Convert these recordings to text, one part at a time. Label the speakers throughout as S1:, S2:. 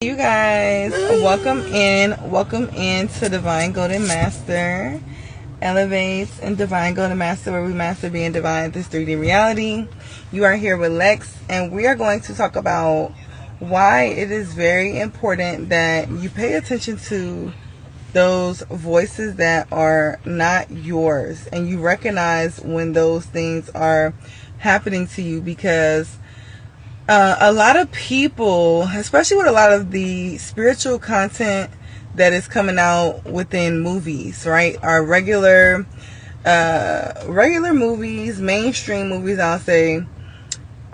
S1: You guys, welcome in to Divine Golden Master Elevates and Divine Golden Master, where we master being divine in this 3D reality. You are here with Lex, and we are going to talk about why it is very important that you pay attention to those voices that are not yours, and you recognize when those things are happening to you, because a lot of people, especially with a lot of the spiritual content that is coming out within movies, right, are regular movies, mainstream movies, I'll say,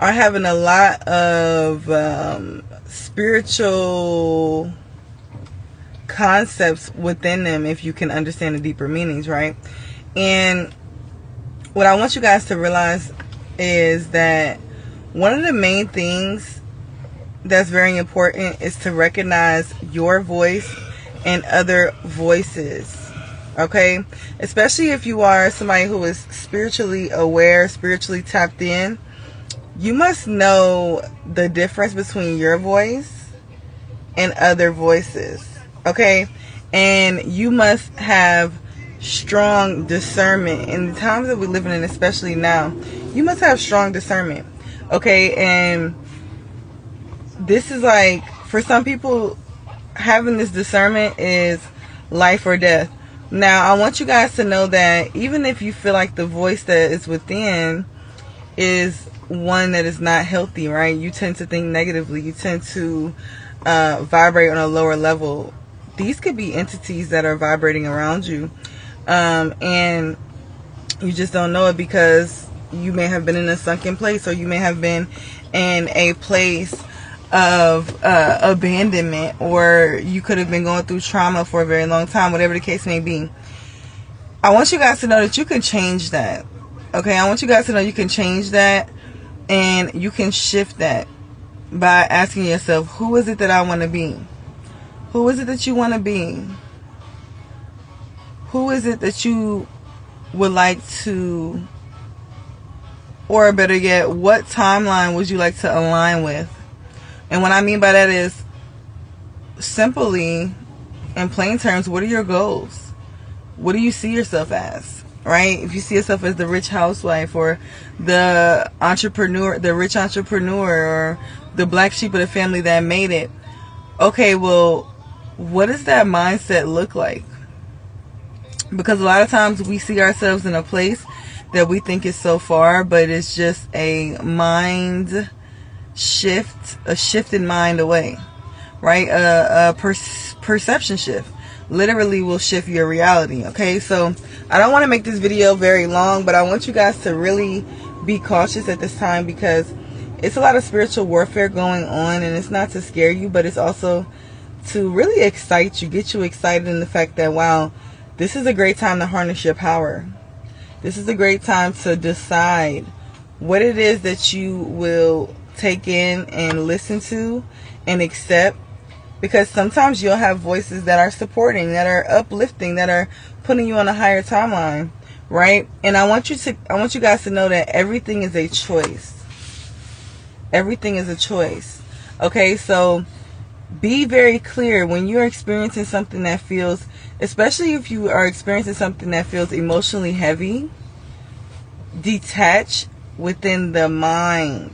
S1: are having a lot of spiritual concepts within them, if you can understand the deeper meanings, right? And what I want you guys to realize is that one of the main things that's very important is to recognize your voice and other voices, okay? Especially if you are somebody who is spiritually aware, spiritually tapped in, you must know the difference between your voice and other voices, okay? And you must have strong discernment. In the times that we're living in, especially now, you must have strong discernment. Okay, and this is like, for some people, having this discernment is life or death. Now, I want you guys to know that even if you feel like the voice that is within is one that is not healthy, right? You tend to think negatively. You tend to vibrate on a lower level. These could be entities that are vibrating around you. And you just don't know it, because you may have been in a sunken place, or you may have been in a place of abandonment, or you could have been going through trauma for a very long time, whatever the case may be. I want you guys to know that you can change that. Okay, I want you guys to know you can change that, and you can shift that by asking yourself, who is it that I want to be? Who is it that you want to be? Who is it that you would like to, or better yet, what timeline would you like to align with? And what I mean by that is, simply, in plain terms, what are your goals? What do you see yourself as, right? If you see yourself as the rich housewife, or the entrepreneur, the rich entrepreneur, or the black sheep of the family that made it, okay, well, what does that mindset look like? Because a lot of times we see ourselves in a place that we think is so far, but it's just a mind shift, a shifted mind away, right? A perception shift literally will shift your reality, okay? So I don't want to make this video very long, but I want you guys to really be cautious at this time, because it's a lot of spiritual warfare going on, and it's not to scare you, but it's also to really excite you, get you excited in the fact that, wow, this is a great time to harness your power. This is a great time to decide what it is that you will take in and listen to and accept, because sometimes you'll have voices that are supporting, that are uplifting, that are putting you on a higher timeline, right? And I want you guys to know that everything is a choice. Everything is a choice. Okay, so be very clear when you're experiencing something that feels, especially if you are experiencing something that feels emotionally heavy, detach within the mind.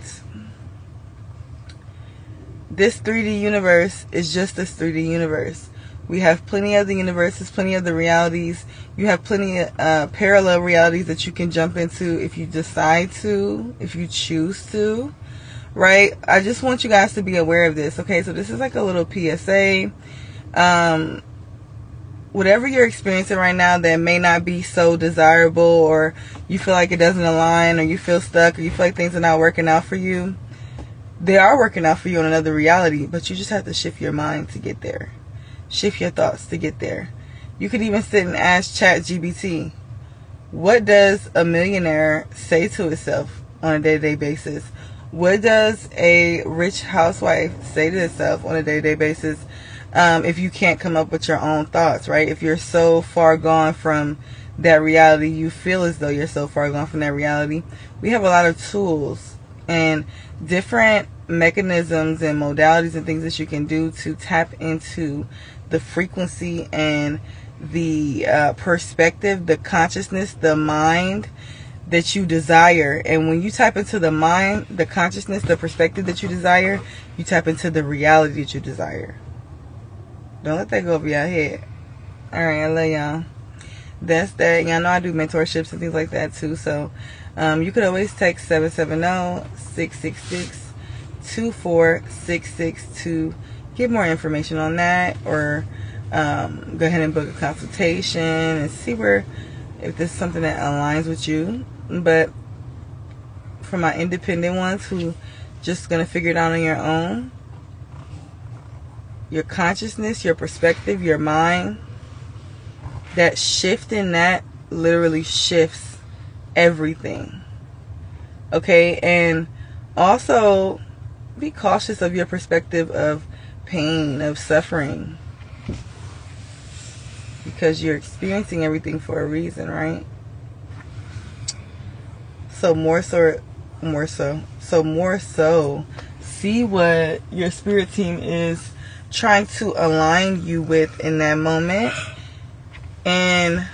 S1: This 3D universe is just this 3D universe. We have plenty of the universes, plenty of the realities. You have plenty of parallel realities that you can jump into if you decide to, if you choose to. Right? I just want you guys to be aware of this. Okay, so this is like a little PSA. Whatever you're experiencing right now that may not be so desirable, or you feel like it doesn't align, or you feel stuck, or you feel like things are not working out for you, they are working out for you in another reality, but you just have to shift your mind to get there. Shift your thoughts to get there. You could even sit and ask ChatGPT, what does a millionaire say to itself on a day-to-day basis? What does a rich housewife say to herself on a day-to-day basis? If you can't come up with your own thoughts, right? If you're so far gone from that reality, you feel as though you're so far gone from that reality. We have a lot of tools and different mechanisms and modalities and things that you can do to tap into the frequency and the perspective, the consciousness, the mind that you desire. And when you tap into the mind, the consciousness, the perspective that you desire, you tap into the reality that you desire. Don't let that go over your head. Alright, I love y'all. That's that. Y'all know I do mentorships and things like that too. So you could always text 770-666-2466 to get more information on that, or go ahead and book a consultation and see if this is something that aligns with you. But for my independent ones who just gonna figure it out on your own, your consciousness, your perspective, your mind, that shift in that literally shifts everything. Okay, and also be cautious of your perspective of pain, of suffering, because you're experiencing everything for a reason, right? So more so, see what your spirit team is trying to align you with in that moment, and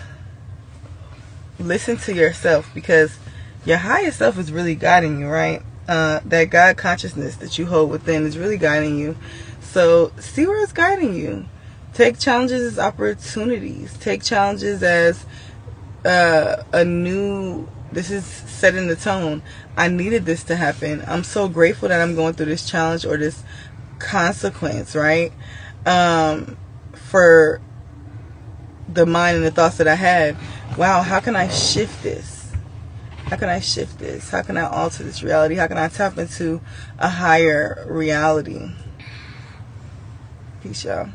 S1: listen to yourself, because your higher self is really guiding you, right? That God consciousness that you hold within is really guiding you. So see where it's guiding you. Take challenges as opportunities. Take challenges as this is setting the tone. I needed this to happen. I'm so grateful that I'm going through this challenge or this consequence, right? For the mind and the thoughts that I had. Wow, how can I shift this? How can I shift this? How can I alter this reality? How can I tap into a higher reality? Peace, y'all.